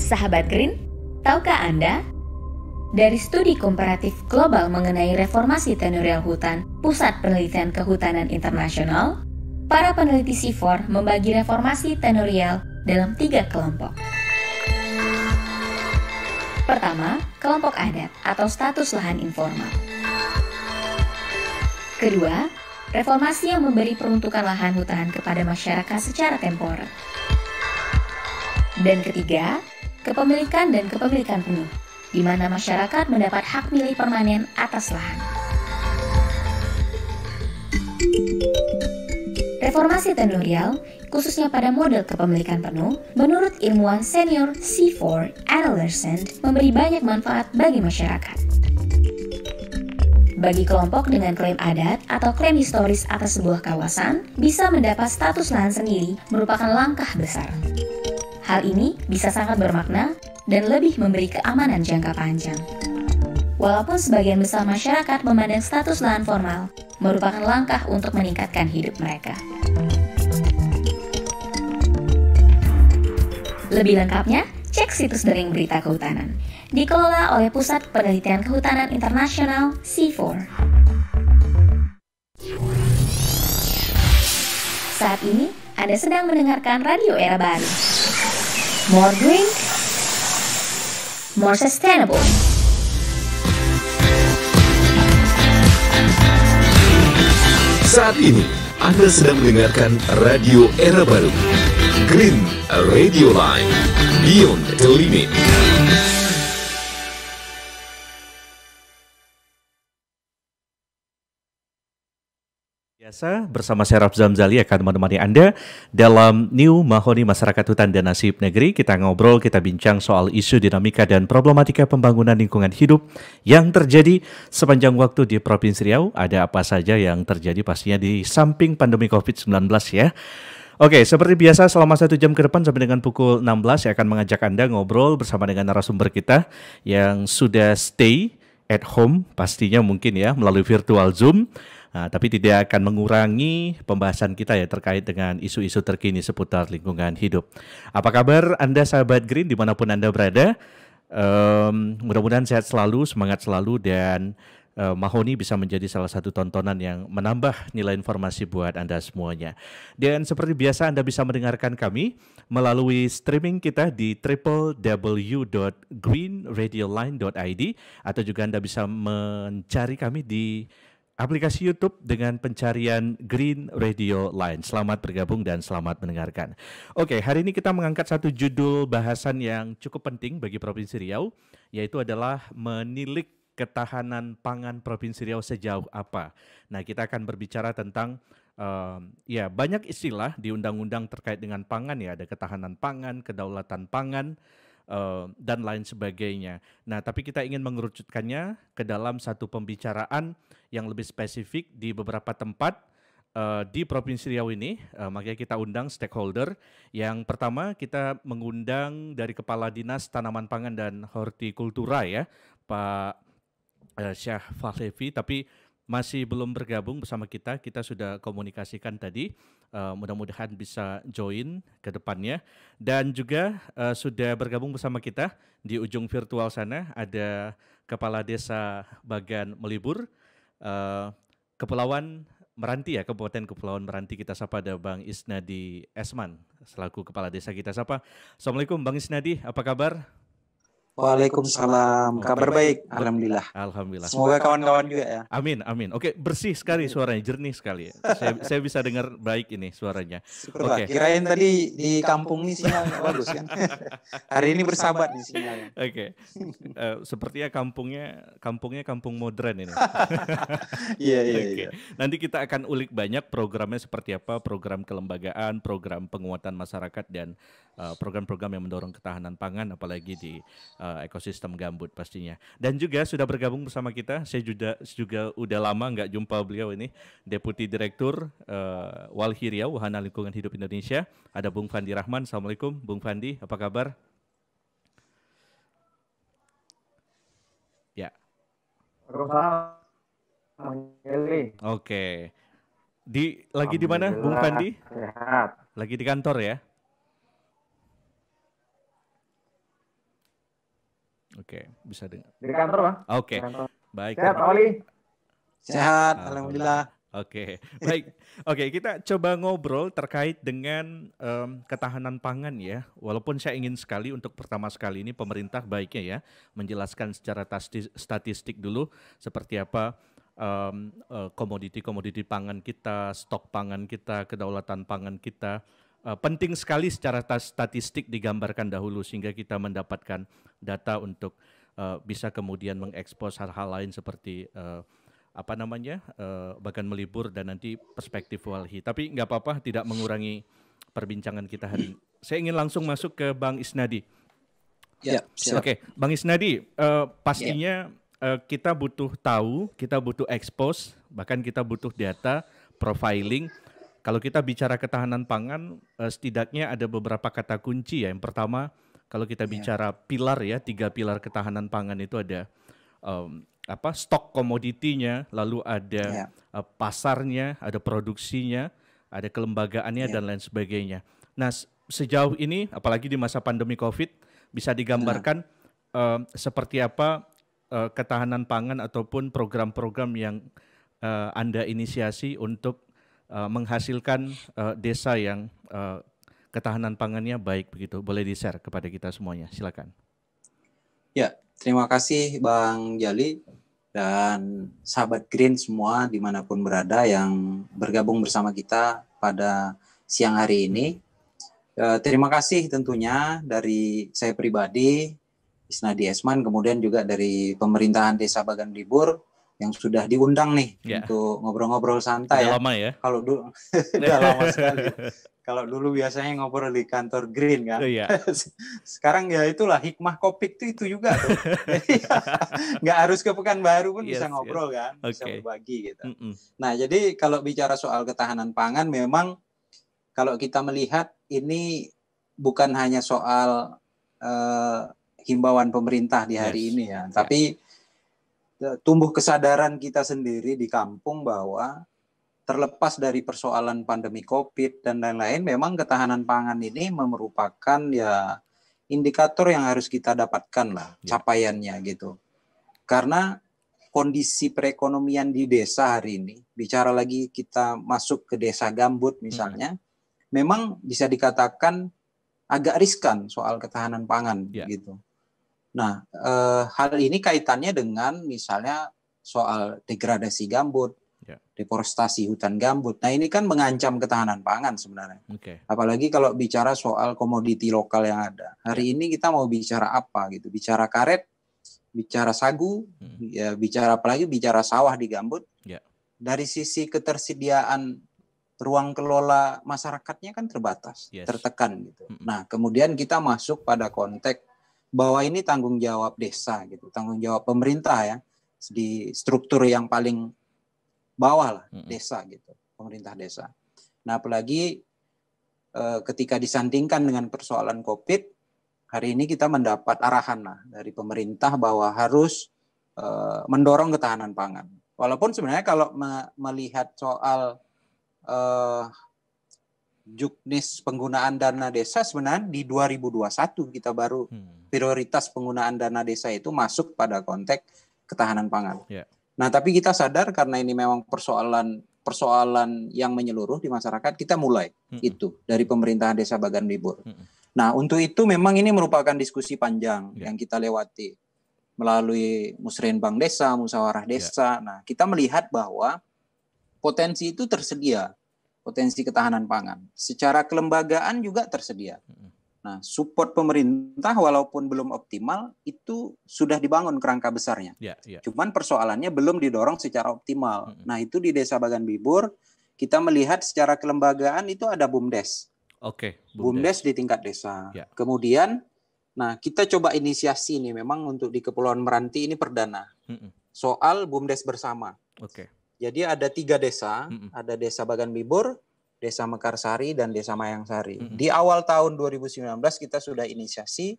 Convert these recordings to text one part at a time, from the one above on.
Sahabat Green, tahukah Anda? Dari studi komparatif global mengenai reformasi tenurial hutan, Pusat Penelitian Kehutanan Internasional, para peneliti CIFOR membagi reformasi tenurial dalam 3 kelompok. Pertama, kelompok adat atau status lahan informal. Kedua, reformasi yang memberi peruntukan lahan hutan kepada masyarakat secara temporer. Dan ketiga, kepemilikan dan kepemilikan penuh, di mana masyarakat mendapat hak milih permanen atas lahan. Reformasi tenurial, khususnya pada model kepemilikan penuh, menurut ilmuwan senior C4 Adolescent, memberi banyak manfaat bagi masyarakat. Bagi kelompok dengan klaim adat atau klaim historis atas sebuah kawasan, bisa mendapat status lahan sendiri merupakan langkah besar. Hal ini bisa sangat bermakna dan lebih memberi keamanan jangka panjang. Walaupun sebagian besar masyarakat memandang status lahan formal merupakan langkah untuk meningkatkan hidup mereka. Lebih lengkapnya, cek situs Dering Berita Kehutanan. Dikelola oleh Pusat Penelitian Kehutanan Internasional C4. Saat ini, Anda sedang mendengarkan Radio Era Baru. More green, more sustainable. Saat ini, Anda sedang mendengarkan Radio Era Baru. Green Radio Line, Beyond the Limit. Biasa bersama saya Raf Zamzali akan menemani Anda dalam New Mahoni Masyarakat Hutan dan Nasib Negeri. Kita ngobrol, kita bincang soal isu dinamika dan problematika pembangunan lingkungan hidup yang terjadi sepanjang waktu di Provinsi Riau. Ada apa saja yang terjadi pastinya di samping pandemi COVID-19 ya. Oke, seperti biasa selama 1 jam ke depan sampai dengan pukul 16 saya akan mengajak Anda ngobrol bersama dengan narasumber kita yang sudah stay at home pastinya mungkin ya melalui virtual Zoom. Nah, tapi tidak akan mengurangi pembahasan kita ya terkait dengan isu-isu terkini seputar lingkungan hidup. Apa kabar Anda sahabat Green dimanapun Anda berada? Mudah-mudahan sehat selalu, semangat selalu dan Mahoni bisa menjadi salah satu tontonan yang menambah nilai informasi buat Anda semuanya. Dan seperti biasa Anda bisa mendengarkan kami melalui streaming kita di www.greenradioline.id atau juga Anda bisa mencari kami di aplikasi YouTube dengan pencarian Green Radio Line. Selamat bergabung dan selamat mendengarkan. Oke, hari ini kita mengangkat satu judul bahasan yang cukup penting bagi Provinsi Riau, yaitu adalah menilik ketahanan pangan Provinsi Riau sejauh apa. Nah, kita akan berbicara tentang banyak istilah di undang-undang terkait dengan pangan ya, ada ketahanan pangan, kedaulatan pangan, dan lain sebagainya. Nah, tapi kita ingin mengerucutkannya ke dalam satu pembicaraan yang lebih spesifik di beberapa tempat di Provinsi Riau ini. Makanya kita undang stakeholder. Yang pertama kita mengundang dari Kepala Dinas Tanaman Pangan dan Hortikultura ya, Pak Syah Fahlevi, tapi masih belum bergabung bersama kita. Kita sudah komunikasikan tadi. Mudah-mudahan bisa join ke depannya. Dan juga sudah bergabung bersama kita di ujung virtual sana ada Kepala Desa Bagan Melibur, Kepulauan Meranti ya, Kabupaten Kepulauan Meranti. Kita sapa ada Bang Isnadi Esman selaku Kepala Desa kita sapa. Assalamualaikum Bang Isnadi, apa kabar? Waalaikumsalam, kabar baik, Alhamdulillah. Alhamdulillah. Semoga kawan-kawan juga ya. Amin, amin. Oke, bersih sekali suaranya, jernih sekali. Saya bisa dengar baik ini suaranya. Syukurlah. Kirain tadi di kampung ini sinyalnya bagus kan. Hari ini bersahabat nih sinyalnya. Oke. Sepertinya kampungnya kampung modern ini. Iya. Nanti kita akan ulik banyak programnya seperti apa, program kelembagaan, program penguatan masyarakat dan program-program yang mendorong ketahanan pangan apalagi di ekosistem gambut pastinya. Dan juga sudah bergabung bersama kita, saya juga udah lama nggak jumpa beliau ini, Deputi Direktur Walhi Riau, Wahana Lingkungan Hidup Indonesia, ada Bung Fandi Rahman. Assalamualaikum Bung Fandi, apa kabar? Ya. Oke. Lagi di mana Bung Fandi? Sehat. Lagi di kantor ya? Oke, bisa dengar. Di kantor, Bang. Oke, Di kantor. baik. Sehat, Pak Oli? Sehat, alhamdulillah. Oke, baik. Oke, kita coba ngobrol terkait dengan ketahanan pangan ya. Walaupun saya ingin sekali untuk pertama sekali ini pemerintah baiknya ya menjelaskan secara statistik dulu seperti apa komoditi-komoditi pangan kita, stok pangan kita, kedaulatan pangan kita. Penting sekali secara statistik digambarkan dahulu sehingga kita mendapatkan data untuk bisa kemudian mengekspos hal-hal lain seperti bahkan melibur dan nanti perspektif Walhi. Tapi nggak apa-apa, tidak mengurangi perbincangan kita hari ini. Saya ingin langsung masuk ke Bang Isnadi. Ya, siap. Oke, Bang Isnadi, pastinya kita butuh tahu, kita butuh expose, bahkan kita butuh data, profiling. Kalau kita bicara ketahanan pangan, setidaknya ada beberapa kata kunci ya. Yang pertama, kalau kita bicara pilar ya, 3 pilar ketahanan pangan itu ada stok komoditinya, lalu ada pasarnya, ada produksinya, ada kelembagaannya dan lain sebagainya. Nah, sejauh ini apalagi di masa pandemi Covid bisa digambarkan seperti apa ketahanan pangan ataupun program-program yang Anda inisiasi untuk menghasilkan desa yang ketahanan pangannya baik begitu. Boleh di-share kepada kita semuanya. Silakan. Ya, terima kasih Bang Jali dan sahabat Green semua dimanapun berada yang bergabung bersama kita pada siang hari ini. Terima kasih tentunya dari saya pribadi, Isnadi Esman, kemudian juga dari pemerintahan Desa Bagan Libur yang sudah diundang nih untuk ngobrol-ngobrol santai. Udah lama ya? Kalau dulu udah lama sekali. Kalau dulu biasanya ngobrol di kantor Green kan. Sekarang ya itulah hikmah Kopik itu juga tuh. Nggak harus ke Pekanbaru pun bisa ngobrol kan, bisa berbagi gitu. Nah, jadi kalau bicara soal ketahanan pangan memang kalau kita melihat ini bukan hanya soal himbauan pemerintah di hari ini ya, tapi tumbuh kesadaran kita sendiri di kampung bahwa terlepas dari persoalan pandemi COVID dan lain-lain, memang ketahanan pangan ini merupakan ya indikator yang harus kita dapatkan lah capaiannya gitu. Karena kondisi perekonomian di desa hari ini, bicara lagi kita masuk ke desa gambut misalnya, memang bisa dikatakan agak riskan soal ketahanan pangan gitu. Nah, hal ini kaitannya dengan misalnya soal degradasi gambut, deforestasi hutan gambut. Nah, ini kan mengancam ketahanan pangan sebenarnya. Apalagi kalau bicara soal komoditi lokal yang ada. Hari ini kita mau bicara apa gitu? Bicara karet, bicara sagu, ya bicara apalagi bicara sawah di gambut. Dari sisi ketersediaan ruang kelola masyarakatnya kan terbatas, tertekan gitu. Nah, kemudian kita masuk pada konteks bahwa ini tanggung jawab desa gitu, tanggung jawab pemerintah ya di struktur yang paling bawah lah, desa gitu, pemerintah desa. Nah, apalagi ketika disandingkan dengan persoalan COVID, hari ini kita mendapat arahan lah dari pemerintah bahwa harus mendorong ketahanan pangan. Walaupun sebenarnya kalau melihat soal juknis penggunaan dana desa, sebenarnya di 2021 kita baru prioritas penggunaan dana desa itu masuk pada konteks ketahanan pangan. Nah, tapi kita sadar karena ini memang persoalan yang menyeluruh di masyarakat, kita mulai itu dari pemerintahan Desa Bagan Libur. Nah, untuk itu memang ini merupakan diskusi panjang yang kita lewati melalui musrenbang desa, musyawarah desa. Nah, kita melihat bahwa potensi itu tersedia, potensi ketahanan pangan. Secara kelembagaan juga tersedia. Nah, support pemerintah walaupun belum optimal itu sudah dibangun kerangka besarnya. Cuman persoalannya belum didorong secara optimal. Nah, itu di Desa Bagan Libur kita melihat secara kelembagaan itu ada BUMDes. BUMDes di tingkat desa. Kemudian, nah kita coba inisiasi ini memang untuk di Kepulauan Meranti ini perdana. Soal BUMDes bersama. Jadi ada 3 desa, ada Desa Bagan Libur, Desa Mekarsari, dan Desa Mayangsari. Di awal tahun 2019 kita sudah inisiasi,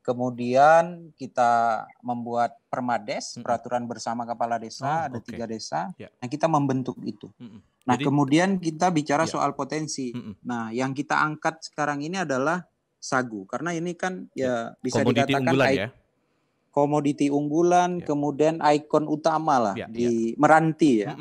kemudian kita membuat permades, peraturan bersama kepala desa, ada 3 desa, nah kita membentuk itu. Nah, kemudian kita bicara soal potensi. Nah, yang kita angkat sekarang ini adalah sagu, karena ini kan ya bisa komoditi dikatakan unggulan ya? komoditi unggulan, kemudian ikon utama lah di Meranti ya.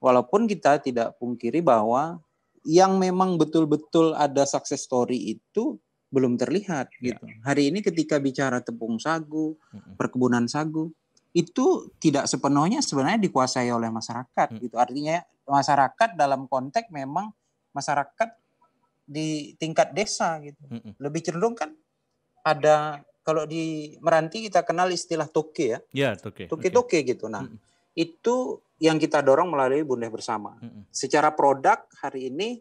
Walaupun kita tidak pungkiri bahwa yang memang betul-betul ada success story itu belum terlihat gitu. Hari ini ketika bicara tepung sagu, perkebunan sagu, itu tidak sepenuhnya sebenarnya dikuasai oleh masyarakat gitu. Artinya masyarakat dalam konteks memang masyarakat di tingkat desa gitu. Lebih cenderung kan ada, kalau di Meranti kita kenal istilah toke ya. Ya, toke. Toke gitu. Nah, itu yang kita dorong melalui Bumdes Bersama. Secara produk hari ini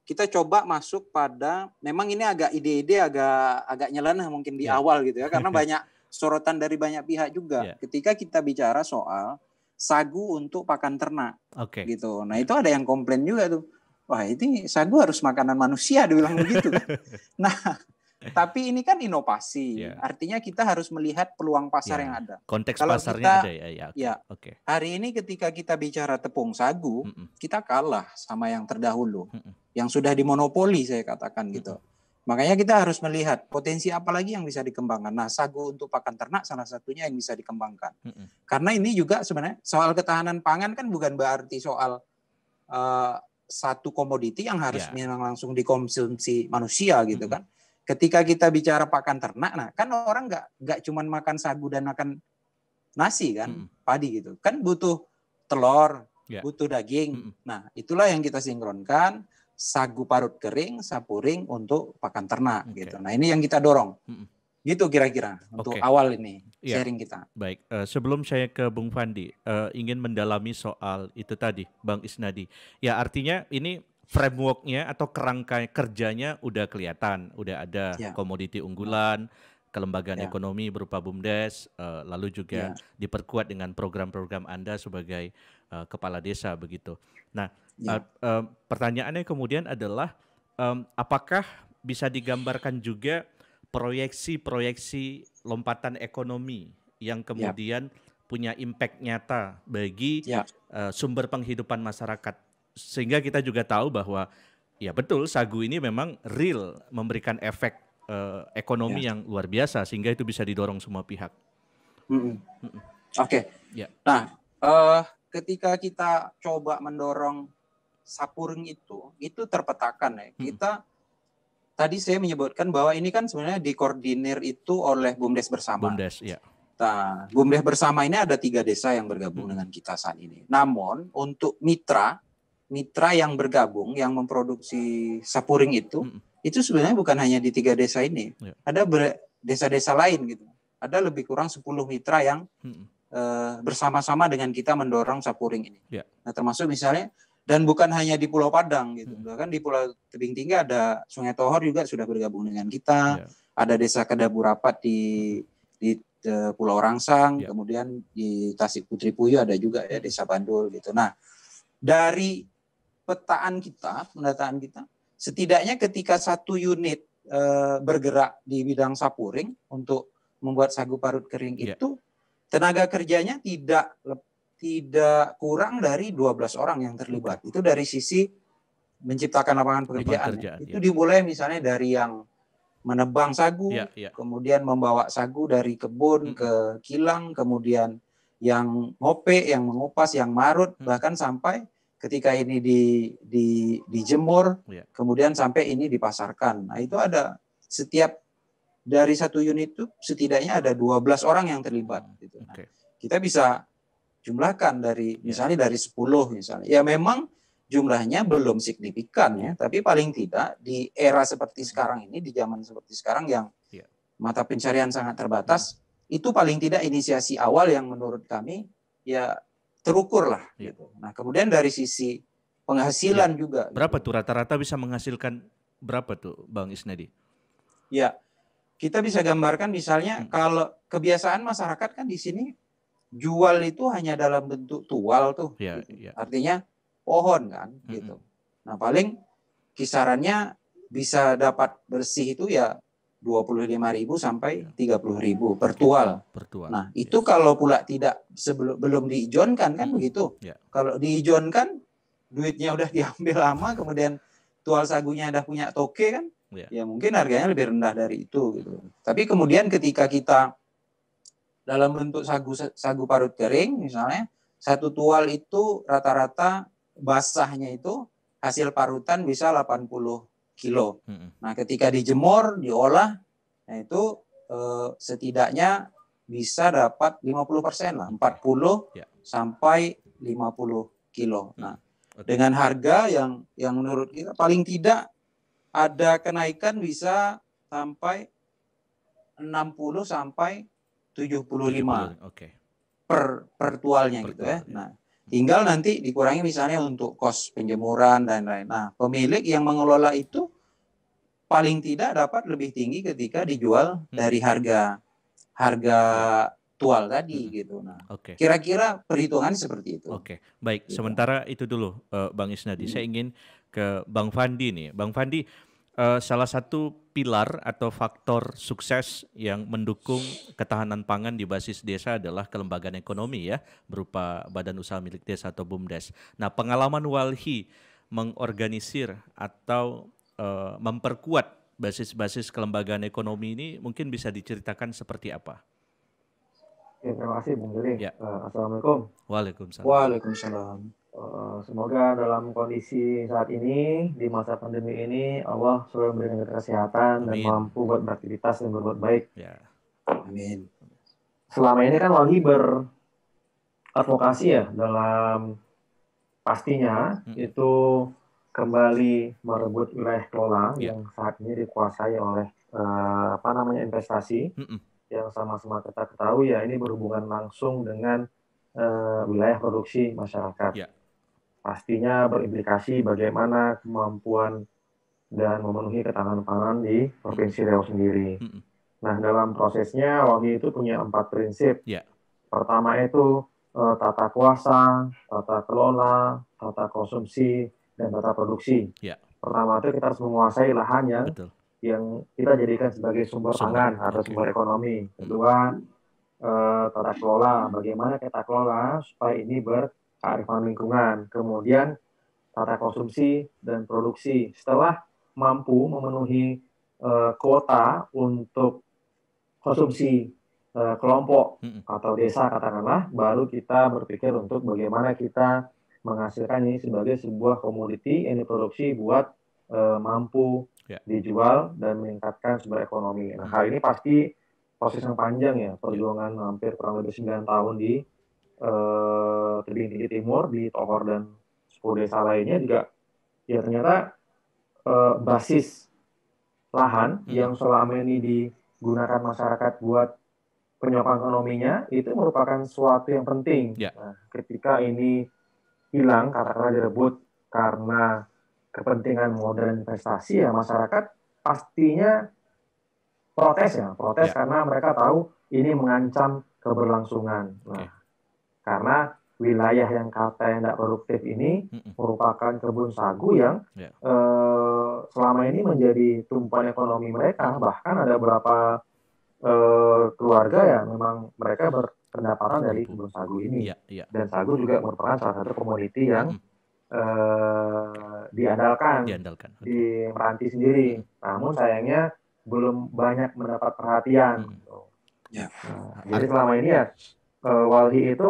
kita coba masuk pada, memang ini agak ide-ide agak nyeleneh mungkin di awal gitu ya, karena banyak sorotan dari banyak pihak juga. Ketika kita bicara soal sagu untuk pakan ternak, gitu. Nah itu ada yang komplain juga tuh, wah ini sagu harus makanan manusia, dibilang begitu. Nah, tapi ini kan inovasi, artinya kita harus melihat peluang pasar yang ada. Konteks kalau pasarnya ada ya. Hari ini ketika kita bicara tepung sagu, kita kalah sama yang terdahulu, yang sudah dimonopoli saya katakan gitu. Makanya kita harus melihat potensi apa lagi yang bisa dikembangkan. Nah, sagu untuk pakan ternak salah satunya yang bisa dikembangkan. Karena ini juga sebenarnya soal ketahanan pangan kan bukan berarti soal satu komoditi yang harus memang langsung dikonsumsi manusia gitu kan. Ketika kita bicara pakan ternak, nah kan orang nggak cuma makan sagu dan makan nasi kan, padi gitu. Kan butuh telur, butuh daging. Nah, itulah yang kita sinkronkan, sagu parut kering, sapuring untuk pakan ternak gitu. Nah, ini yang kita dorong. Gitu kira-kira untuk awal ini sharing kita. Baik, sebelum saya ke Bung Fandi, ingin mendalami soal itu tadi, Bang Isnadi. Ya, artinya ini framework-nya atau kerangka kerjanya udah kelihatan, udah ada komoditi unggulan, kelembagaan ekonomi berupa BUMDes, lalu juga diperkuat dengan program-program Anda sebagai kepala desa begitu. Nah, pertanyaannya kemudian adalah apakah bisa digambarkan juga proyeksi-proyeksi lompatan ekonomi yang kemudian punya impact nyata bagi sumber penghidupan masyarakat? Sehingga kita juga tahu bahwa ya betul sagu ini memang real memberikan efek ekonomi yang luar biasa sehingga itu bisa didorong semua pihak. Nah, ketika kita coba mendorong sapuring itu terpetakan ya. Kita tadi saya menyebutkan bahwa ini kan sebenarnya dikoordinir itu oleh Bumdes Bersama. Nah, Bumdes Bersama ini ada 3 desa yang bergabung dengan kita saat ini. Namun untuk mitra yang bergabung, yang memproduksi sapuring itu sebenarnya bukan hanya di 3 desa ini. Ada desa-desa lain gitu. Ada lebih kurang 10 mitra yang bersama-sama dengan kita mendorong sapuring ini. Nah, termasuk misalnya, dan bukan hanya di Pulau Padang gitu. Bahkan di Pulau Tebing Tinggi ada Sungai Tohor juga sudah bergabung dengan kita. Ada desa Kedabu Rapat di Pulau Rangsang, kemudian di Tasik Putri Puyuh ada juga ya desa Bandul gitu. Nah, dari pendataan kita, setidaknya ketika satu unit bergerak di bidang sapuring untuk membuat sagu parut kering itu, tenaga kerjanya tidak kurang dari 12 orang yang terlibat. Itu dari sisi menciptakan lapangan pekerjaan. Itu dimulai misalnya dari yang menebang sagu, kemudian membawa sagu dari kebun ke kilang, kemudian yang ngope, yang mengupas, yang marut, bahkan sampai ketika ini dijemur, kemudian sampai ini dipasarkan. Nah, itu ada setiap dari satu unit itu setidaknya ada 12 orang yang terlibat. Gitu. Nah, kita bisa jumlahkan dari misalnya dari 10 misalnya. Ya memang jumlahnya belum signifikan ya, tapi paling tidak di era seperti sekarang ini, di zaman seperti sekarang yang mata pencarian sangat terbatas, itu paling tidak inisiasi awal yang menurut kami ya terukur lah gitu. Nah, kemudian dari sisi penghasilan juga. Berapa tuh rata-rata bisa menghasilkan berapa tuh Bang Isnadi? Ya, kita bisa gambarkan misalnya kalau kebiasaan masyarakat kan di sini jual itu hanya dalam bentuk tual tuh. Gitu. Artinya pohon kan gitu. Nah, paling kisarannya bisa dapat bersih itu ya 25.000 sampai 30.000 per tual. Nah, itu kalau pula tidak belum diijonkan kan begitu. Kalau diijonkan duitnya udah diambil lama, kemudian tual sagunya udah punya toke kan, ya mungkin harganya lebih rendah dari itu gitu. Tapi kemudian ketika kita dalam bentuk sagu parut kering misalnya, satu tual itu rata-rata basahnya itu hasil parutan bisa 80 kilo. Nah, ketika dijemur, diolah, nah itu setidaknya bisa dapat 50% lah, 40 sampai 50 kilo. Nah, dengan harga yang menurut kita paling tidak ada kenaikan bisa sampai 60 sampai 75 per tualnya gitu ya. Nah, tinggal nanti dikurangi misalnya untuk kos penjemuran dan lain-lain. Nah, pemilik yang mengelola itu paling tidak dapat lebih tinggi ketika dijual dari harga tual tadi gitu. Nah, kira-kira perhitungan seperti itu. Baik. Gitu. Sementara itu dulu, Bang Isnadi. Saya ingin ke Bang Fandi nih. Bang Fandi, salah satu pilar atau faktor sukses yang mendukung ketahanan pangan di basis desa adalah kelembagaan ekonomi ya, berupa badan usaha milik desa atau BUMDes. Nah, pengalaman Walhi mengorganisir atau memperkuat basis-basis kelembagaan ekonomi ini mungkin bisa diceritakan seperti apa? Ya, terima kasih Bung Giri. Ya. Assalamualaikum. Waalaikumsalam. Waalaikumsalam. Semoga dalam kondisi saat ini, di masa pandemi ini, Allah selalu memberikan kesehatan dan mampu buat beraktivitas dan berbuat baik. Ya. Amin. Selama ini kan Walhi beradvokasi ya dalam pastinya itu kembali merebut wilayah kelola yang saat ini dikuasai oleh investasi yang sama-sama kita ketahui ya ini berhubungan langsung dengan wilayah produksi masyarakat. Pastinya berimplikasi bagaimana kemampuan dan memenuhi ketahanan pangan di Provinsi Riau sendiri. Nah, dalam prosesnya Walhi itu punya 4 prinsip. Pertama itu tata kuasa, tata kelola, tata konsumsi, dan tata produksi. Pertama itu kita harus menguasai lahan yang kita jadikan sebagai sumber pangan atau sumber ekonomi. Kedua, tata kelola, bagaimana kita kelola supaya ini berkearifan lingkungan. Kemudian tata konsumsi dan produksi. Setelah mampu memenuhi kuota untuk konsumsi kelompok atau desa katakanlah, baru kita berpikir untuk bagaimana kita menghasilkan ini sebagai sebuah komoditi yang diproduksi buat mampu dijual dan meningkatkan sumber ekonomi. Nah, hal ini pasti proses yang panjang ya, perjuangan hampir kurang lebih 9 tahun di Tebing Tinggi Timur, di Tohor dan 10 desa lainnya juga ya ternyata basis lahan yang selama ini digunakan masyarakat buat penyokong ekonominya itu merupakan sesuatu yang penting. Nah, ketika ini hilang, katakanlah direbut karena kepentingan modal investasi ya masyarakat pastinya protes karena mereka tahu ini mengancam keberlangsungan. Nah, karena wilayah yang katanya tidak produktif ini merupakan kebun sagu yang selama ini menjadi tumpuan ekonomi mereka. Bahkan ada beberapa keluarga ya memang mereka berpendapatan dari kebun sagu ini. Dan sagu juga merupakan salah satu komoditi yang diandalkan di Meranti sendiri. Namun sayangnya belum banyak mendapat perhatian. Jadi selama ini ya Walhi itu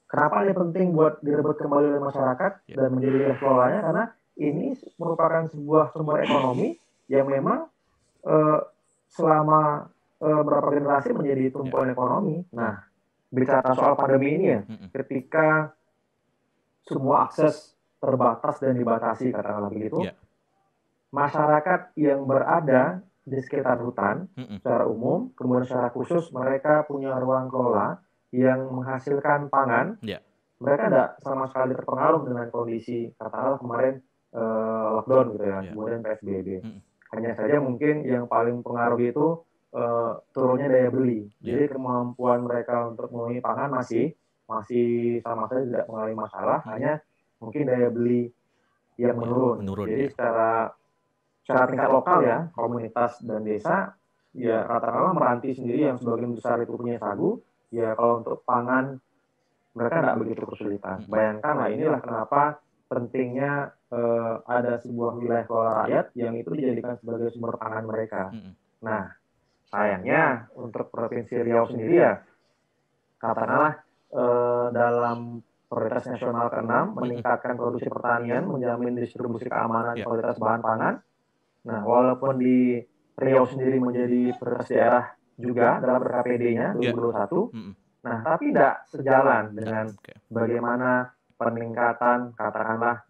kenapa ini penting buat direbut kembali oleh masyarakat dan menjadi wilayah kelolanya, karena ini merupakan sebuah sumber ekonomi yang memang selama beberapa generasi menjadi tumpuan ekonomi. Nah, bicara soal pandemi ini ya, ketika semua akses terbatas dan dibatasi, katakanlah begitu, masyarakat yang berada di sekitar hutan secara umum, kemudian secara khusus mereka punya ruang kelola yang menghasilkan pangan, mereka tidak sama sekali terpengaruh dengan kondisi katakanlah kemarin lockdown gitu ya, kemudian PSBB. Hanya saja mungkin yang paling pengaruh itu turunnya daya beli. Jadi kemampuan mereka untuk memenuhi pangan masih sama saja tidak mengalami masalah, hanya mungkin daya beli yang menurun. Jadi secara tingkat lokal ya, komunitas dan desa, ya katakanlah Meranti sendiri yang sebagian besar itu punya sagu, ya kalau untuk pangan mereka tidak begitu kesulitan. Bayangkanlah inilah kenapa pentingnya ada sebuah wilayah kelola rakyat yang itu dijadikan sebagai sumber pangan mereka. Nah, sayangnya untuk Provinsi Riau sendiri ya, katakanlah dalam prioritas nasional ke-6, meningkatkan produksi pertanian, menjamin distribusi keamanan kualitas bahan pangan. Nah, walaupun di Riau sendiri menjadi prioritas daerah juga dalam RKPD-nya 2021, nah, tapi tidak sejalan dengan bagaimana peningkatan, katakanlah,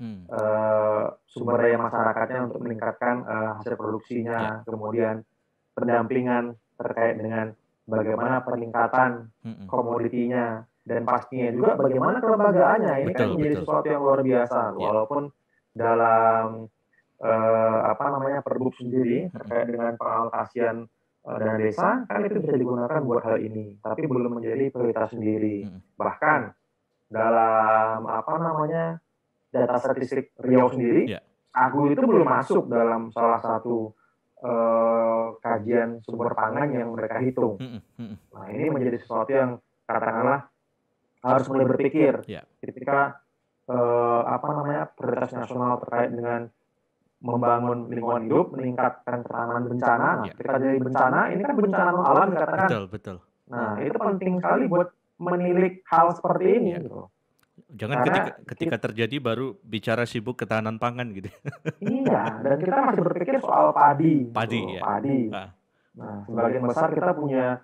sumber daya masyarakatnya untuk meningkatkan hasil produksinya, kemudian pendampingan terkait dengan bagaimana peningkatan komoditinya, dan pastinya juga bagaimana kelembagaannya. Ini kan menjadi sesuatu yang luar biasa, walaupun dalam Perbub sendiri terkait dengan pengalokasian dana desa kan itu bisa digunakan buat hal ini, tapi belum menjadi prioritas sendiri. Bahkan dalam data statistik Riau sendiri, sagu itu belum masuk dalam salah satu kajian sumber pangan yang mereka hitung. Nah, ini menjadi sesuatu yang katakanlah harus mulai berpikir ketika prioritas nasional terkait dengan membangun lingkungan hidup, meningkatkan penanganan bencana. Nah, ketika jadi bencana, ini kan bencana alam dikatakan. Betul. Nah, itu penting sekali buat menilik hal seperti ini. Gitu. Jangan ketika terjadi baru bicara sibuk ketahanan pangan gitu. Iya, dan kita masih berpikir soal padi. Padi. Nah, sebagian besar kita punya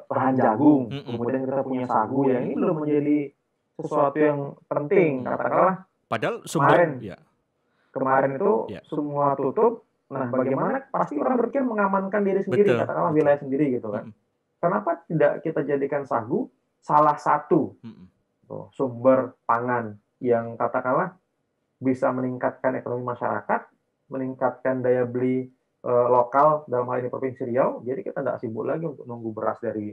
lahan jagung, kemudian kita punya sagu, yang ini belum menjadi sesuatu yang penting. Katakanlah, padahal kemarin itu semua tutup. Nah, bagaimana pasti orang berpikir mengamankan diri sendiri, katakanlah wilayah sendiri gitu kan. Kenapa tidak kita jadikan sagu salah satu sumber pangan yang katakanlah bisa meningkatkan ekonomi masyarakat, meningkatkan daya beli lokal dalam hal ini Provinsi Riau. Jadi kita tidak sibuk lagi untuk nunggu beras dari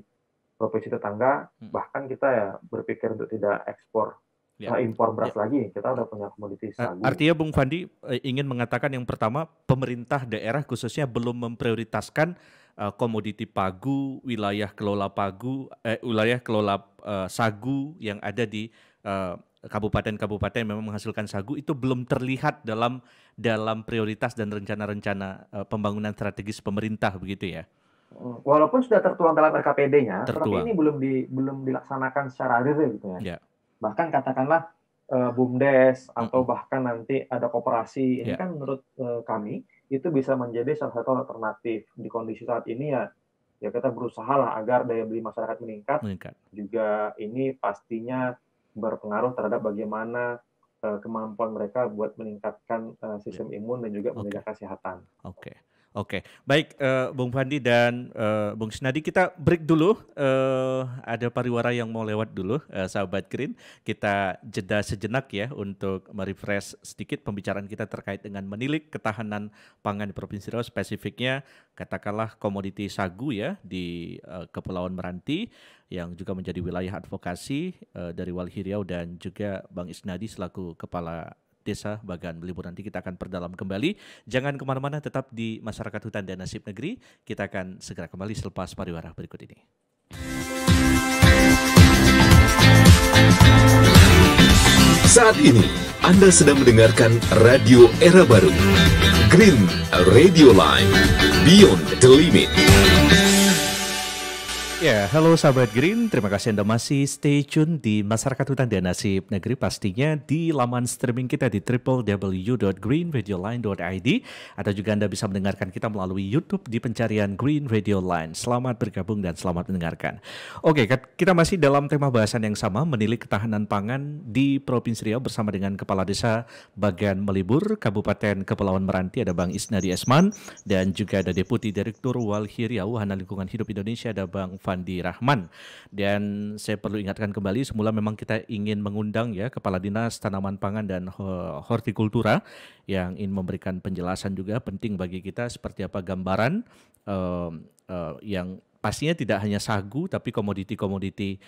provinsi tetangga, bahkan kita ya berpikir untuk tidak ekspor. Impor beras lagi, kita udah punya komoditi sagu. Artinya Bung Fandi ingin mengatakan yang pertama, pemerintah daerah khususnya belum memprioritaskan komoditi pagu, wilayah kelola sagu yang ada di kabupaten-kabupaten yang memang menghasilkan sagu itu belum terlihat dalam prioritas dan rencana-rencana pembangunan strategis pemerintah begitu ya. Walaupun sudah tertuang dalam RKPD-nya, tapi ini belum dilaksanakan secara real gitu ya. Bahkan katakanlah BUMDes atau bahkan nanti ada koperasi, ini kan menurut kami itu bisa menjadi salah satu alternatif di kondisi saat ini ya kita berusaha lah agar daya beli masyarakat meningkat. Juga ini pastinya berpengaruh terhadap bagaimana kemampuan mereka buat meningkatkan sistem imun dan juga menjaga kesehatan. Oke. Baik, Bung Fandi dan Bung Isnadi, kita break dulu. Ada pariwara yang mau lewat dulu, sahabat Green. Kita jeda sejenak ya untuk merefresh sedikit pembicaraan kita terkait dengan menilik ketahanan pangan di Provinsi Riau, spesifiknya katakanlah komoditi sagu ya di Kepulauan Meranti yang juga menjadi wilayah advokasi dari Walhi Riau dan juga Bang Isnadi selaku Kepala Desa Bagan Melibur. Nanti kita akan perdalam kembali. Jangan kemana-mana, tetap di Masyarakat Hutan dan Nasib Negeri. Kita akan segera kembali selepas pariwara berikut ini. Saat ini Anda sedang mendengarkan Radio Era Baru, Green Radio Line, Beyond the Limit. Ya, halo sahabat Green, terima kasih Anda masih stay tune di Masyarakat Hutan dan Nasib Negeri, pastinya di laman streaming kita di www.greenradioline.id, atau juga Anda bisa mendengarkan kita melalui YouTube di pencarian Green Radio Line. Selamat bergabung dan selamat mendengarkan. Oke, kita masih dalam tema bahasan yang sama, menilik ketahanan pangan di Provinsi Riau bersama dengan Kepala Desa Bagan Melibur, Kabupaten Kepulauan Meranti, ada Bang Isnadi Esman, dan juga ada Deputi Direktur Walhi Riau Wahana Lingkungan Hidup Indonesia, ada Bang Fandi Rahman. Dan saya perlu ingatkan kembali, semula memang kita ingin mengundang ya Kepala Dinas Tanaman Pangan dan Hortikultura yang ingin memberikan penjelasan juga penting bagi kita seperti apa gambaran yang pastinya tidak hanya sagu tapi komoditi-komoditi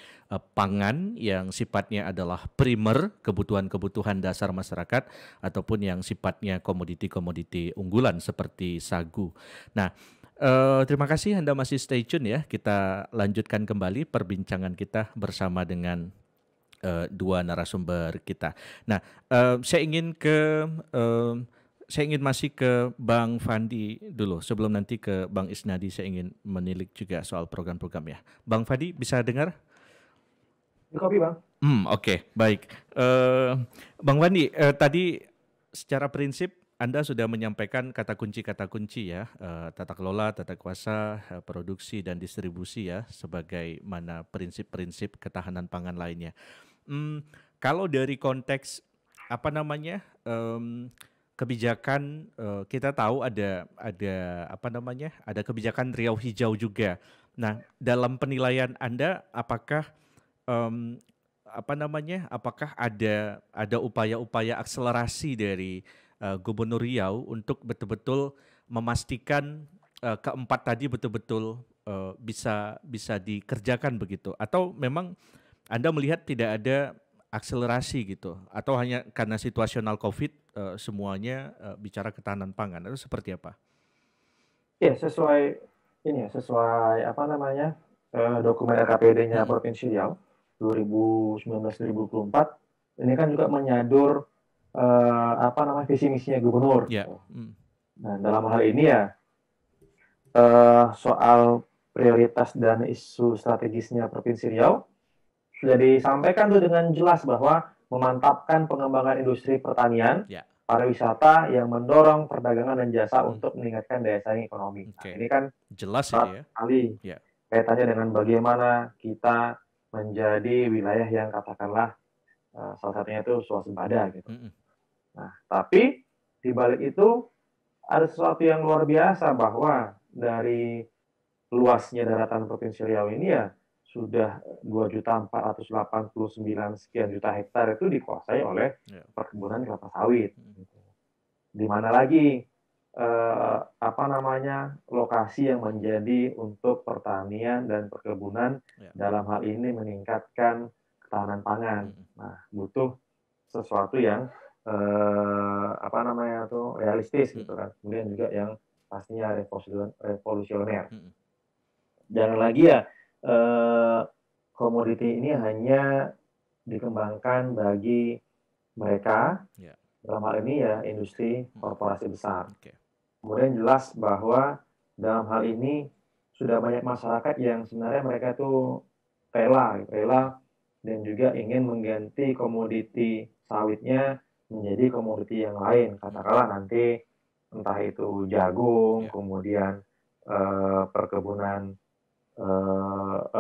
pangan yang sifatnya adalah primer, kebutuhan-kebutuhan dasar masyarakat, ataupun yang sifatnya komoditi-komoditi unggulan seperti sagu. Nah, terima kasih Anda masih stay tune ya. Kita lanjutkan kembali perbincangan kita bersama dengan dua narasumber kita. Nah, saya ingin masih ke Bang Fandi dulu sebelum nanti ke Bang Isnadi. Saya ingin menilik juga soal program-program ya. Bang Fandi bisa dengar? Di kopi, Bang. Oke, baik. Bang Wandi, tadi secara prinsip Anda sudah menyampaikan kata kunci ya, tata kelola, tata kuasa, produksi dan distribusi ya, sebagai mana prinsip-prinsip ketahanan pangan lainnya. Kalau dari konteks kebijakan, kita tahu ada kebijakan Riau Hijau juga. Nah, dalam penilaian Anda, apakah apakah ada upaya-upaya akselerasi dari Gubernur Riau untuk betul-betul memastikan keempat tadi betul-betul bisa dikerjakan begitu, atau memang Anda melihat tidak ada akselerasi gitu, atau hanya karena situasional COVID semuanya bicara ketahanan pangan, atau seperti apa? Ya, sesuai dokumen RKPD-nya Provinsi Riau 2019-2024, ini kan juga menyadur visi misinya gubernur. Nah, dalam hal ini ya soal prioritas dan isu strategisnya Provinsi Riau sudah disampaikan tuh dengan jelas bahwa memantapkan pengembangan industri pertanian, pariwisata yang mendorong perdagangan dan jasa untuk meningkatkan daya saing ekonomi. Nah, ini kan jelas sekali kaitannya dengan bagaimana kita menjadi wilayah yang katakanlah salah satunya itu swasembada gitu. Nah, tapi di balik itu ada sesuatu yang luar biasa, bahwa dari luasnya daratan Provinsi Riau ini ya sudah 2.489 sekian juta hektar itu dikuasai oleh perkebunan kelapa sawit. Di mana lagi lokasi yang menjadi untuk pertanian dan perkebunan dalam hal ini meningkatkan ketahanan pangan. Nah, butuh sesuatu yang realistis gitu kan. Kemudian juga yang pastinya revolusioner. Jangan lagi ya komoditi ini hanya dikembangkan bagi mereka, dalam hal ini ya industri korporasi besar. Kemudian jelas bahwa dalam hal ini sudah banyak masyarakat yang sebenarnya mereka itu rela dan juga ingin mengganti komoditi sawitnya menjadi komoditi yang lain. Katakanlah nanti entah itu jagung, kemudian perkebunan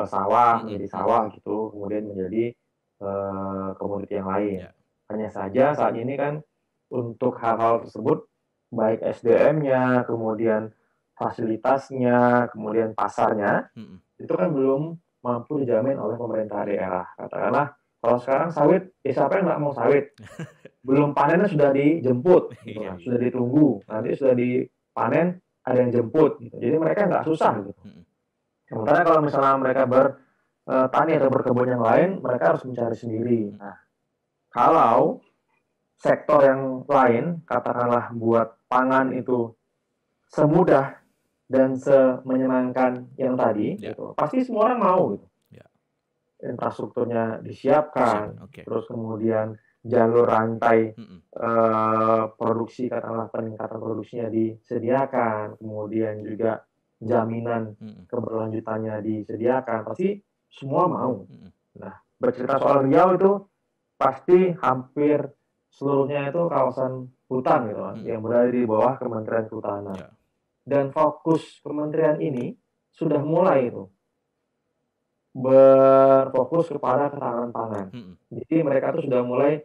sawah menjadi sawah gitu, kemudian menjadi komoditi yang lain. Hanya saja saat ini kan untuk hal-hal tersebut baik SDM-nya, kemudian fasilitasnya, kemudian pasarnya itu kan belum mampu dijamin oleh pemerintah daerah. Katakanlah kalau sekarang sawit, siapa yang nggak mau sawit? Belum panennya sudah dijemput, gitu kan. Sudah ditunggu, nanti sudah dipanen ada yang jemput. Gitu. Jadi mereka nggak susah. Gitu. Sementara kalau misalnya mereka bertani atau berkebun yang lain, mereka harus mencari sendiri. Nah, kalau sektor yang lain, katakanlah buat pangan itu semudah dan semenyenangkan yang tadi, gitu, pasti semua orang mau. Gitu. Infrastrukturnya disiapkan, terus kemudian jalur rantai produksi, katakanlah peningkatan produksinya disediakan, kemudian juga jaminan keberlanjutannya disediakan, pasti semua mau. Nah, bercerita soal Riau itu pasti hampir seluruhnya itu kawasan hutan gitu kan, yang berada di bawah Kementerian Kehutanan. Dan fokus kementerian ini sudah mulai itu berfokus kepada ketahanan pangan. Jadi mereka tuh sudah mulai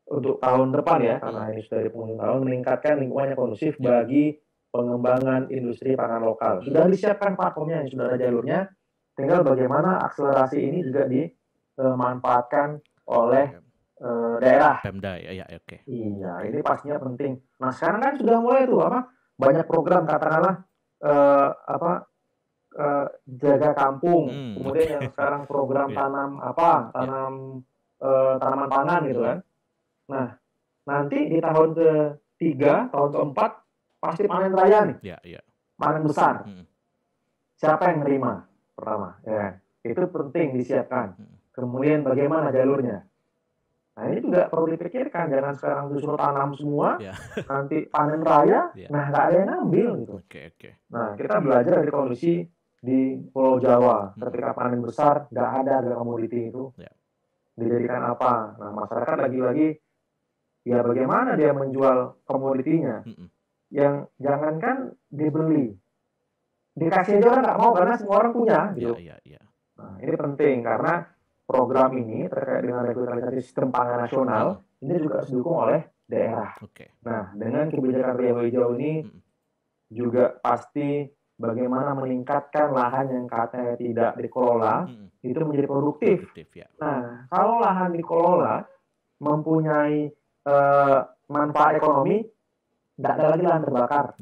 untuk tahun depan ya, karena ini sudah di penghujung tahun, meningkatkan lingkungan yang kondusif bagi pengembangan industri pangan lokal. Sudah disiapkan platformnya, sudah ada jalurnya, tinggal bagaimana akselerasi ini juga dimanfaatkan oleh daerah. Pemda ya, oke. Iya, ini pastinya penting. Nah, sekarang kan sudah mulai tuh banyak program, katakanlah jaga kampung, kemudian yang sekarang program tanaman pangan gitu kan. Nah, nanti di tahun ketiga, tahun keempat pasti panen raya nih, panen besar. Siapa yang nerima pertama? Ya, itu penting disiapkan. Kemudian bagaimana jalurnya? Nah, ini juga perlu dipikirkan, jangan sekarang disuruh tanam semua, nanti panen raya, nah nggak ada yang ngambil gitu. Nah, kita belajar dari kondisi di Pulau Jawa, ketika panen besar nggak ada komoditi itu, dijadikan apa. Nah, masyarakat lagi-lagi ya bagaimana dia menjual komoditinya. Yang jangankan dibeli, dikasih aja orang nggak mau karena semua orang punya gitu. Nah, ini penting karena program ini terkait dengan revitalisasi sistem pangan nasional ini juga harus didukung oleh daerah. Nah, dengan kebijakan Riau Hijau ini juga pasti bagaimana meningkatkan lahan yang katanya tidak dikelola itu menjadi produktif. Nah, kalau lahan dikelola mempunyai manfaat ekonomi, tidak ada lagi lahan terbakar.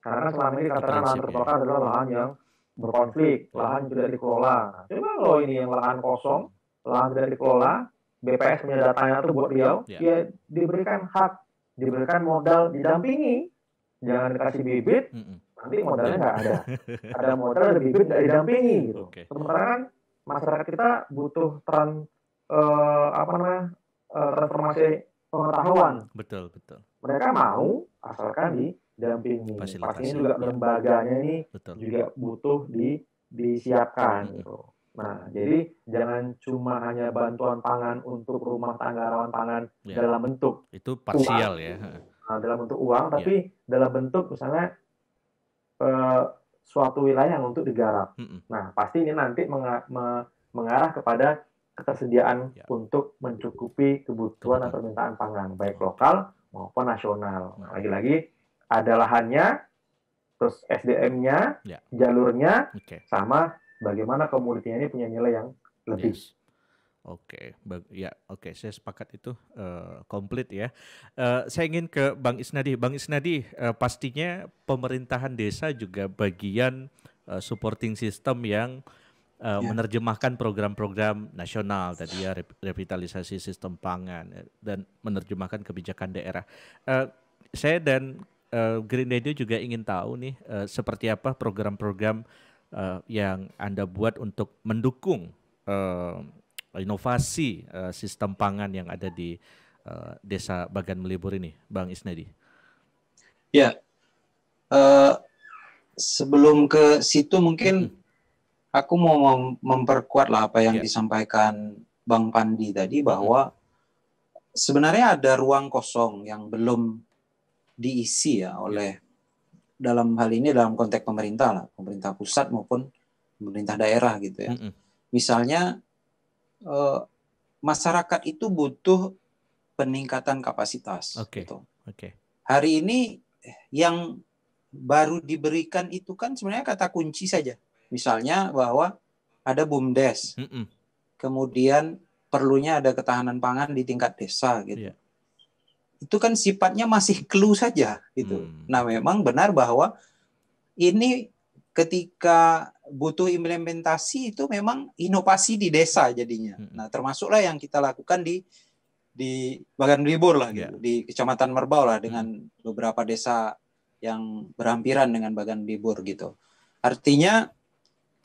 Karena selama ini katakan lahan terbakar adalah lahan yang berkonflik, lahan tidak dikelola. Nah, coba kalau ini yang lahan kosong, lahan tidak dikelola, BPS punya datanya tuh buat Riau, ya diberikan hak, diberikan modal, didampingi. Jangan dikasih bibit, nanti modalnya nggak ada. Ada modal, ada bibit, nggak didampingi gitu. Sementara kan masyarakat kita butuh transformasi pengetahuan. Betul. Mereka mau asalkan didampingi. Pastinya juga lembaganya ini juga butuh disiapkan gitu. Nah, jadi jangan cuma hanya bantuan pangan untuk rumah tangga rawan pangan dalam bentuk itu parsial uang, ya. Nah, dalam bentuk uang, tapi dalam bentuk misalnya suatu wilayah yang untuk digarap. Nah, pasti ini nanti mengarah kepada ketersediaan untuk mencukupi kebutuhan atau permintaan pangan baik lokal maupun nasional. Nah, lagi-lagi ada lahannya, terus SDM-nya, jalurnya, sama bagaimana komoditinya ini punya nilai yang lebih. Saya sepakat itu komplit ya. Saya ingin ke Bang Isnadi. Bang Isnadi, pastinya pemerintahan desa juga bagian supporting system yang menerjemahkan program-program nasional tadi ya, revitalisasi sistem pangan dan menerjemahkan kebijakan daerah. Saya dan Green Radio juga ingin tahu nih seperti apa program-program yang Anda buat untuk mendukung inovasi sistem pangan yang ada di Desa Bagan Melibur ini, Bang Isnadi. Ya, sebelum ke situ mungkin aku mau memperkuat lah apa yang disampaikan Bang Pandi tadi, bahwa sebenarnya ada ruang kosong yang belum diisi ya oleh dalam hal ini dalam konteks pemerintah lah, pemerintah pusat maupun pemerintah daerah gitu ya. Misalnya masyarakat itu butuh peningkatan kapasitas. Gitu. Hari ini yang baru diberikan itu kan sebenarnya kata kunci saja. Misalnya bahwa ada BUMDes, kemudian perlunya ada ketahanan pangan di tingkat desa gitu. Itu kan sifatnya masih clue saja gitu. Nah, memang benar bahwa ini ketika butuh implementasi itu memang inovasi di desa jadinya. Nah, termasuklah yang kita lakukan di Bagan Melibur lah gitu, di Kecamatan Merbau lah dengan beberapa desa yang berhampiran dengan Bagan Melibur gitu. Artinya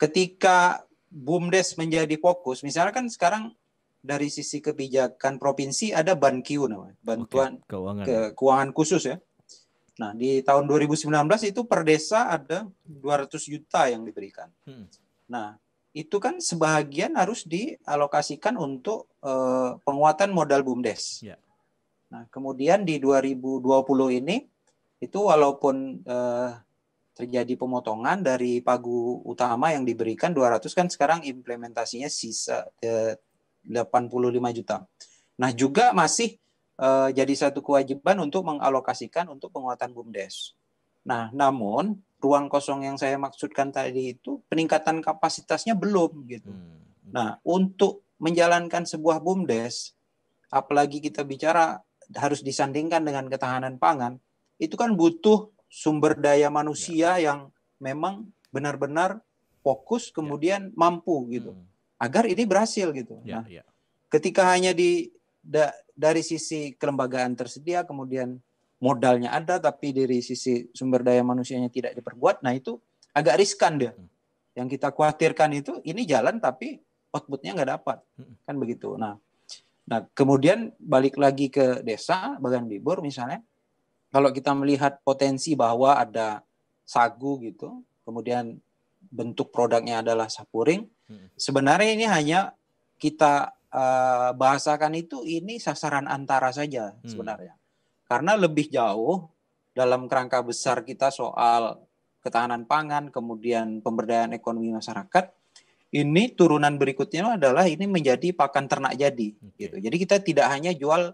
ketika BUMDes menjadi fokus, misalnya kan sekarang dari sisi kebijakan provinsi ada BANKIU namanya, bantuan keuangan khusus ya. Nah, di tahun 2019 itu per desa ada 200 juta yang diberikan. Nah, itu kan sebahagian harus dialokasikan untuk penguatan modal BUMDes. Nah, kemudian di 2020 ini itu walaupun terjadi pemotongan dari pagu utama yang diberikan 200, kan sekarang implementasinya sisa 85 juta. Nah, juga masih jadi satu kewajiban untuk mengalokasikan untuk penguatan BUMDes. Nah, namun ruang kosong yang saya maksudkan tadi itu peningkatan kapasitasnya belum gitu. Nah, untuk menjalankan sebuah BUMDes, apalagi kita bicara harus disandingkan dengan ketahanan pangan, itu kan butuh sumber daya manusia yang memang benar-benar fokus kemudian mampu gitu agar ini berhasil gitu. Nah, ketika hanya dari sisi kelembagaan tersedia, kemudian modalnya ada tapi dari sisi sumber daya manusianya tidak diperkuat, nah itu agak riskan dia. Yang kita khawatirkan itu ini jalan tapi outputnya nggak dapat, kan begitu. Nah kemudian balik lagi ke desa Bagan Melibur misalnya. Kalau kita melihat potensi bahwa ada sagu gitu, kemudian bentuk produknya adalah sapuring, sebenarnya ini hanya kita bahasakan itu ini sasaran antara saja sebenarnya. Karena lebih jauh dalam kerangka besar kita soal ketahanan pangan, kemudian pemberdayaan ekonomi masyarakat, ini turunan berikutnya adalah ini menjadi pakan ternak jadi. Gitu. Jadi kita tidak hanya jual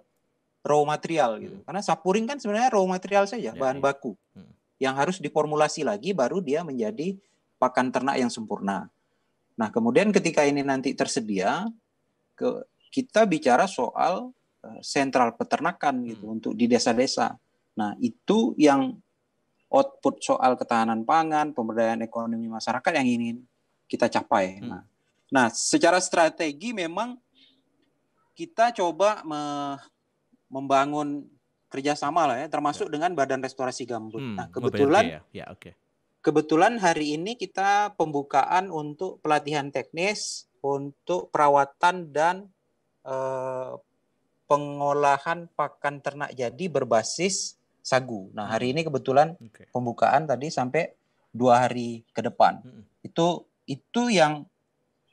raw material gitu. Karena sapuring kan sebenarnya raw material saja, bahan baku. Yang harus diformulasi lagi baru dia menjadi pakan ternak yang sempurna. Nah, kemudian ketika ini nanti tersedia, kita bicara soal sentral peternakan gitu untuk di desa-desa. Nah, itu yang output soal ketahanan pangan, pemberdayaan ekonomi masyarakat yang ingin kita capai. Nah, secara strategi memang kita coba membangun kerjasama lah ya, termasuk dengan Badan Restorasi Gambut. Nah, kebetulan hari ini kita pembukaan untuk pelatihan teknis untuk perawatan dan pengolahan pakan ternak jadi berbasis sagu. Nah, hari ini kebetulan pembukaan tadi sampai 2 hari ke depan. Itu yang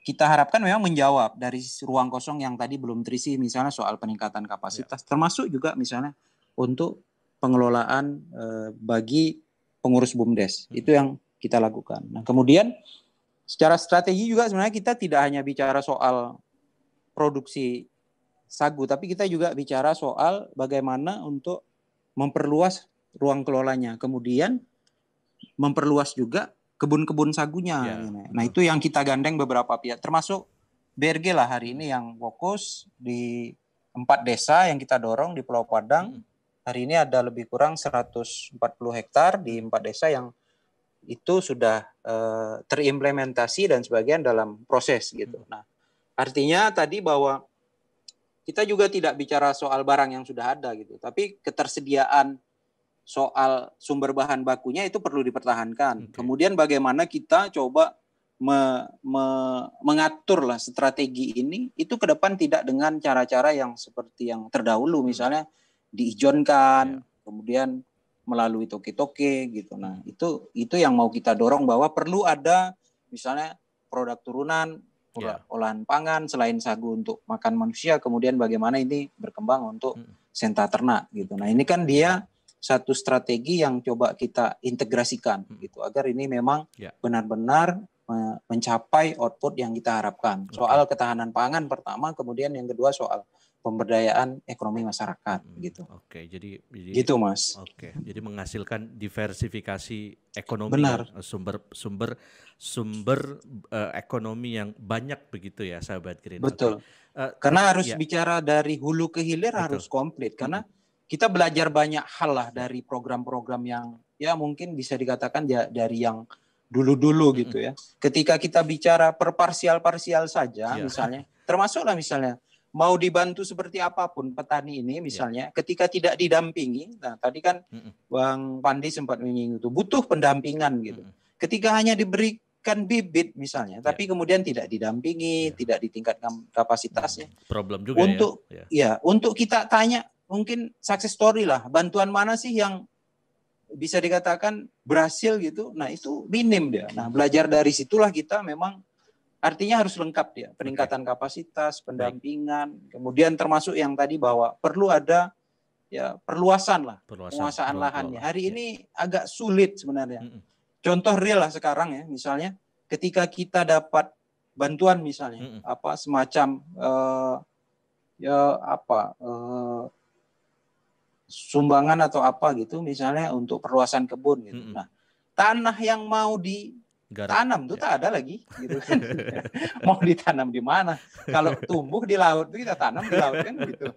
kita harapkan memang menjawab dari ruang kosong yang tadi belum terisi, misalnya soal peningkatan kapasitas, termasuk juga misalnya untuk pengelolaan bagi pengurus BUMDes. Itu yang kita lakukan. Nah, kemudian secara strategi juga sebenarnya kita tidak hanya bicara soal produksi sagu, tapi kita juga bicara soal bagaimana untuk memperluas ruang kelolanya, kemudian memperluas juga kebun-kebun sagunya. Nah, itu yang kita gandeng beberapa pihak, termasuk BRG lah hari ini yang fokus di 4 desa yang kita dorong di Pulau Padang. Hari ini ada lebih kurang 140 hektar di 4 desa yang itu sudah terimplementasi dan sebagian dalam proses gitu. Nah, artinya tadi bahwa kita juga tidak bicara soal barang yang sudah ada gitu, tapi ketersediaan soal sumber bahan bakunya itu perlu dipertahankan. Kemudian bagaimana kita coba mengatur lah strategi ini itu ke depan tidak dengan cara-cara yang seperti yang terdahulu, misalnya diijonkan, kemudian melalui toke-toke gitu. Nah, itu yang mau kita dorong bahwa perlu ada misalnya produk turunan, olahan pangan selain sagu untuk makan manusia, kemudian bagaimana ini berkembang untuk sentra ternak gitu. Nah, ini kan dia satu strategi yang coba kita integrasikan gitu agar ini memang benar-benar mencapai output yang kita harapkan. Soal ketahanan pangan pertama, kemudian yang kedua soal pemberdayaan ekonomi masyarakat gitu. Jadi gitu, Mas. Jadi menghasilkan diversifikasi ekonomi, sumber ekonomi yang banyak begitu ya, sahabat Green. Betul. Karena harus bicara dari hulu ke hilir harus komplit, karena kita belajar banyak hal lah dari program-program yang ya mungkin bisa dikatakan dari yang dulu-dulu gitu ya. Ketika kita bicara per parsial-parsial saja misalnya, termasuklah misalnya mau dibantu seperti apapun petani ini misalnya, ketika tidak didampingi, nah tadi kan Bang Pandi sempat menyinggung itu, butuh pendampingan gitu. Ketika hanya diberikan bibit misalnya, tapi kemudian tidak didampingi, tidak ditingkatkan kapasitasnya. Problem juga untuk, untuk kita tanya, mungkin success story lah, bantuan mana sih yang bisa dikatakan berhasil gitu, nah itu minim dia. Nah, belajar dari situlah kita memang artinya harus lengkap dia, peningkatan kapasitas, pendampingan, kemudian termasuk yang tadi bahwa perlu ada perluasan lah, penguasaan lahannya. Hari ini agak sulit sebenarnya. Contoh real lah sekarang ya, misalnya ketika kita dapat bantuan misalnya semacam sumbangan atau apa gitu misalnya untuk perluasan kebun gitu. Nah, tanah yang mau ditanam tuh tak ada lagi gitu kan. Mau ditanam di mana? Kalau tumbuh di laut tuh kita tanam di laut kan gitu.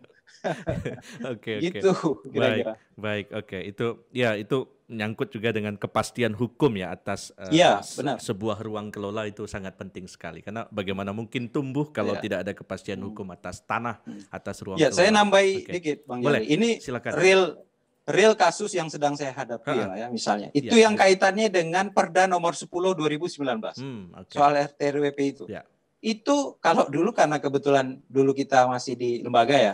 Gitu kira-kira. Baik, itu nyangkut juga dengan kepastian hukum ya atas sebuah ruang kelola, itu sangat penting sekali, karena bagaimana mungkin tumbuh kalau tidak ada kepastian hukum atas tanah, atas ruang kelola. Saya nambahi dikit Bang Boleh. Jali. Ini silakan. real kasus yang sedang saya hadapi ya misalnya. Itu yang kaitannya dengan Perda nomor 10 2019. Soal RTRWP itu. Itu kalau dulu karena kebetulan dulu kita masih di lembaga ya,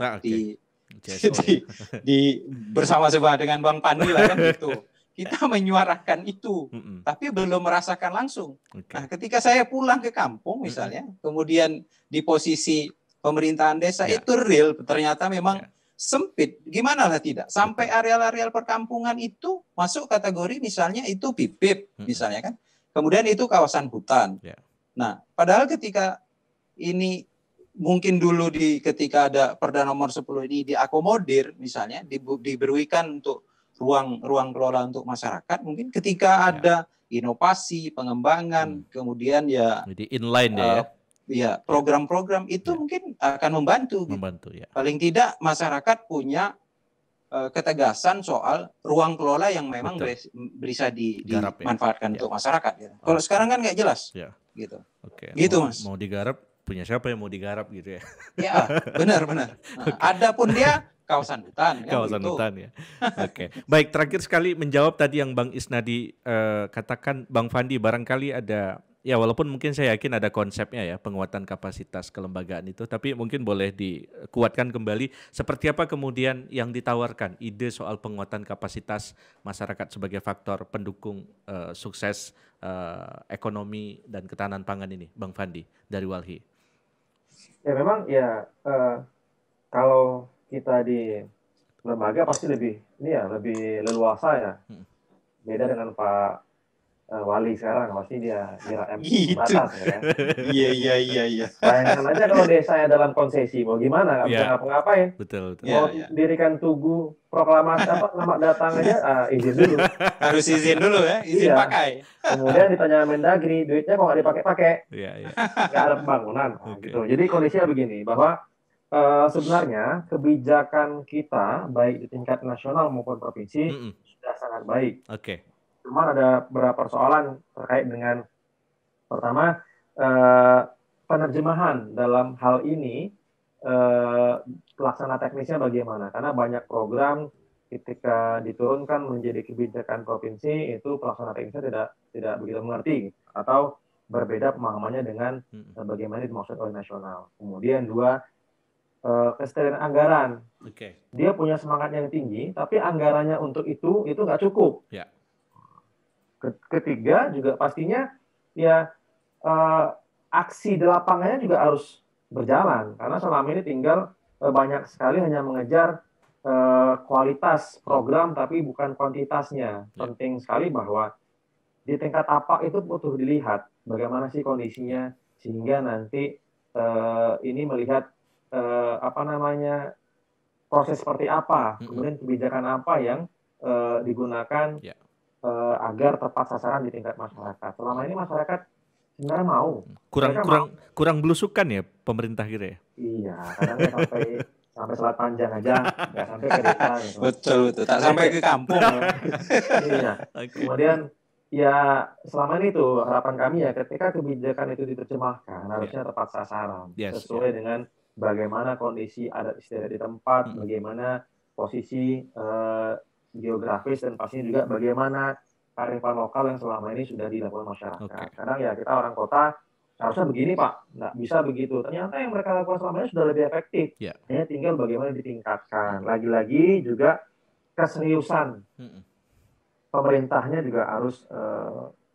bersama-sama dengan Bang Pandi lah kan gitu. Kita menyuarakan itu, tapi belum merasakan langsung. Nah, ketika saya pulang ke kampung misalnya, kemudian di posisi pemerintahan desa itu real, ternyata memang sempit. Gimana lah tidak? Sampai areal-areal perkampungan itu masuk kategori misalnya itu PIPIP misalnya kan. Kemudian itu kawasan hutan. Nah, padahal ketika ini mungkin dulu ketika ada Perda nomor 10 ini diakomodir misalnya diberikan untuk ruang kelola untuk masyarakat, mungkin ketika ada inovasi, pengembangan, kemudian jadi inline program-program itu mungkin akan membantu. Paling tidak masyarakat punya ketegasan soal ruang kelola yang memang bisa dimanfaatkan untuk masyarakat. Gitu. Kalau sekarang kan nggak jelas. Gitu. Gitu Mas. Mau digarap punya siapa yang mau digarap gitu ya? Ya, benar. Nah, adapun dia kawasan hutan. Kawasan hutan ya. Oke. Baik, terakhir sekali menjawab tadi yang Bang Isnadi katakan, Bang Fandi, barangkali ada, ya walaupun mungkin saya yakin ada konsepnya ya, penguatan kapasitas kelembagaan itu, tapi mungkin boleh dikuatkan kembali, seperti apa kemudian yang ditawarkan, ide soal penguatan kapasitas masyarakat sebagai faktor pendukung sukses ekonomi dan ketahanan pangan ini, Bang Fandi, dari Walhi. Ya memang kalau kita di lembaga pasti lebih leluasa ya. Beda dengan Pak Wali sekarang, pasti dia batas ya kan. Iya. Bayangkan aja kalau desanya dalam konsesi, mau gimana, nggak bisa ngapa-ngapain. Betul. Mau dirikan tugu proklamasi nama datang aja, izin dulu. Harus izin dulu ya, izin pakai. Kemudian ditanya Mendagri, duitnya kok nggak dipakai-pakai. Iya. Nggak ada pembangunan. Gitu. Jadi kondisinya begini, bahwa sebenarnya kebijakan kita, baik di tingkat nasional maupun provinsi, sudah sangat baik. Cuma ada beberapa persoalan terkait dengan, pertama, penerjemahan dalam hal ini, pelaksana teknisnya bagaimana. Karena banyak program ketika diturunkan menjadi kebijakan provinsi, itu pelaksana teknisnya tidak begitu mengerti, atau berbeda pemahamannya dengan bagaimana dimaksud oleh nasional. Kemudian dua, kesterilan anggaran. Dia punya semangat yang tinggi, tapi anggarannya untuk itu nggak cukup. Ketiga juga pastinya ya aksi di lapangannya juga harus berjalan, karena selama ini tinggal banyak sekali hanya mengejar kualitas program tapi bukan kuantitasnya. Penting sekali bahwa di tingkat apa itu butuh dilihat bagaimana sih kondisinya, sehingga nanti ini melihat proses seperti apa, kemudian kebijakan apa yang digunakan agar tepat sasaran di tingkat masyarakat. Selama ini masyarakat sebenarnya mau. Kurang belusukan ya pemerintah gitu ya? Iya, kadang sampai Selat Panjang aja, nggak sampai ke desa. Gitu. Betul, tak sampai ke kampung. Iya. Kemudian ya selama ini tuh harapan kami ya, ketika kebijakan itu diterjemahkan harusnya tepat sasaran, sesuai dengan bagaimana kondisi adat istiadat di tempat, bagaimana posisi geografis, dan pastinya juga bagaimana kearifan lokal yang selama ini sudah dilakukan masyarakat. Kadang ya kita orang kota harusnya begini Pak, nggak bisa begitu. Ternyata yang mereka lakukan selama ini sudah lebih efektif. Hanya tinggal bagaimana ditingkatkan. Lagi-lagi juga keseriusan pemerintahnya juga harus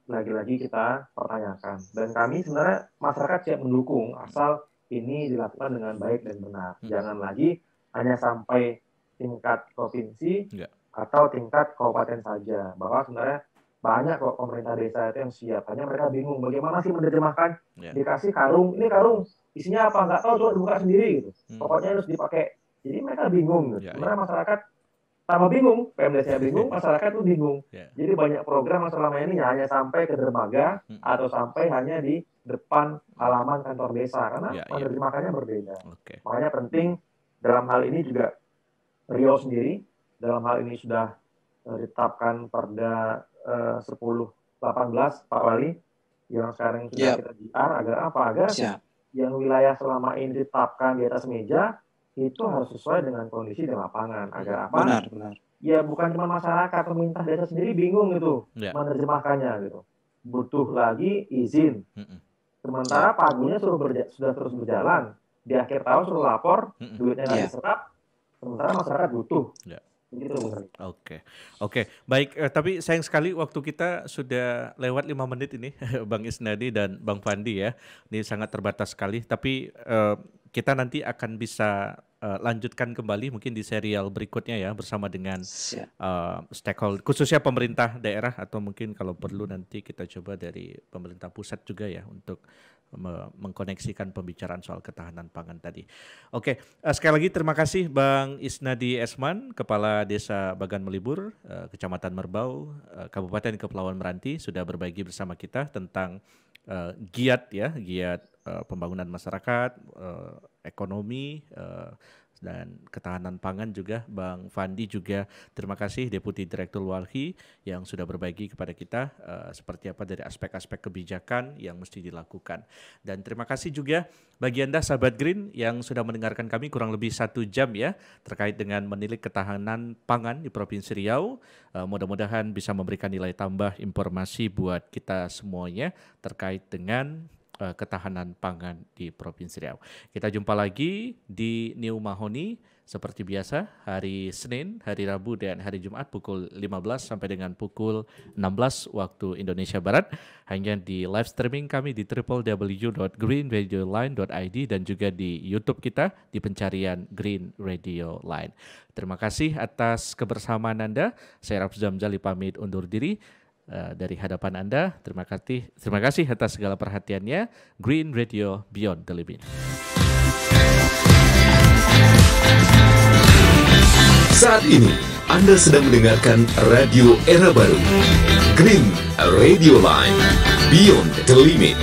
lagi-lagi kita pertanyakan. Dan kami sebenarnya masyarakat siap mendukung asal ini dilakukan dengan baik dan benar. Jangan lagi hanya sampai tingkat provinsi atau tingkat kabupaten saja, bahwa sebenarnya banyak kok pemerintah desa itu yang siap, hanya mereka bingung bagaimana sih menerjemahkan. Dikasih karung, ini karung isinya apa nggak tahu, coba dibuka sendiri gitu, pokoknya harus dipakai. Jadi mereka bingung gitu. Sebenarnya masyarakat tambah bingung, PMDesnya bingung, masyarakat tuh bingung. Jadi banyak program yang selama ini hanya sampai ke dermaga atau sampai hanya di depan halaman kantor desa, karena penerjemahannya berbeda. Makanya penting dalam hal ini juga Riau sendiri dalam hal ini sudah ditetapkan Perda 10/18 Pak Wali yang sekarang sudah kita JR, agar apa? Agar yang wilayah selama ini ditetapkan di atas meja itu harus sesuai dengan kondisi di lapangan. Agar apa? Benar. Ya bukan cuma masyarakat, pemerintah desa sendiri bingung gitu menerjemahkannya gitu. Butuh lagi izin. Sementara pagunya sudah terus berjalan. Di akhir tahun suruh lapor, duitnya nggak diserap. Sementara masyarakat butuh. Gitu. Oke. Baik, tapi sayang sekali waktu kita sudah lewat 5 menit ini, Bang Isnadi dan Bang Fandi ya. Ini sangat terbatas sekali, tapi kita nanti akan bisa lanjutkan kembali mungkin di serial berikutnya ya bersama dengan stakeholder, khususnya pemerintah daerah atau mungkin kalau perlu nanti kita coba dari pemerintah pusat juga ya untuk mengkoneksikan pembicaraan soal ketahanan pangan tadi. Oke, sekali lagi terima kasih Bang Isnadi Esman, Kepala Desa Bagan Melibur, Kecamatan Merbau, Kabupaten Kepulauan Meranti sudah berbagi bersama kita tentang giat pembangunan masyarakat, ekonomi, dan ketahanan pangan juga. Bang Fandi juga terima kasih, Deputi Direktur Walhi yang sudah berbagi kepada kita seperti apa dari aspek-aspek kebijakan yang mesti dilakukan. Dan terima kasih juga bagi Anda sahabat Green yang sudah mendengarkan kami kurang lebih 1 jam ya terkait dengan menilik ketahanan pangan di Provinsi Riau. Mudah-mudahan bisa memberikan nilai tambah informasi buat kita semuanya terkait dengan ketahanan pangan di Provinsi Riau. Kita jumpa lagi di New Mahoni seperti biasa hari Senin, hari Rabu dan hari Jumat pukul 15 sampai dengan pukul 16 waktu Indonesia Barat hanya di live streaming kami di www.greenradioline.id dan juga di YouTube kita di pencarian Green Radio Line. Terima kasih atas kebersamaan Anda. Saya Raf Zamzali pamit undur diri. Dari hadapan Anda, terima kasih atas segala perhatiannya. Green Radio Beyond the Limit. Saat ini Anda sedang mendengarkan Radio Era Baru, Green Radio Line, Beyond the Limit.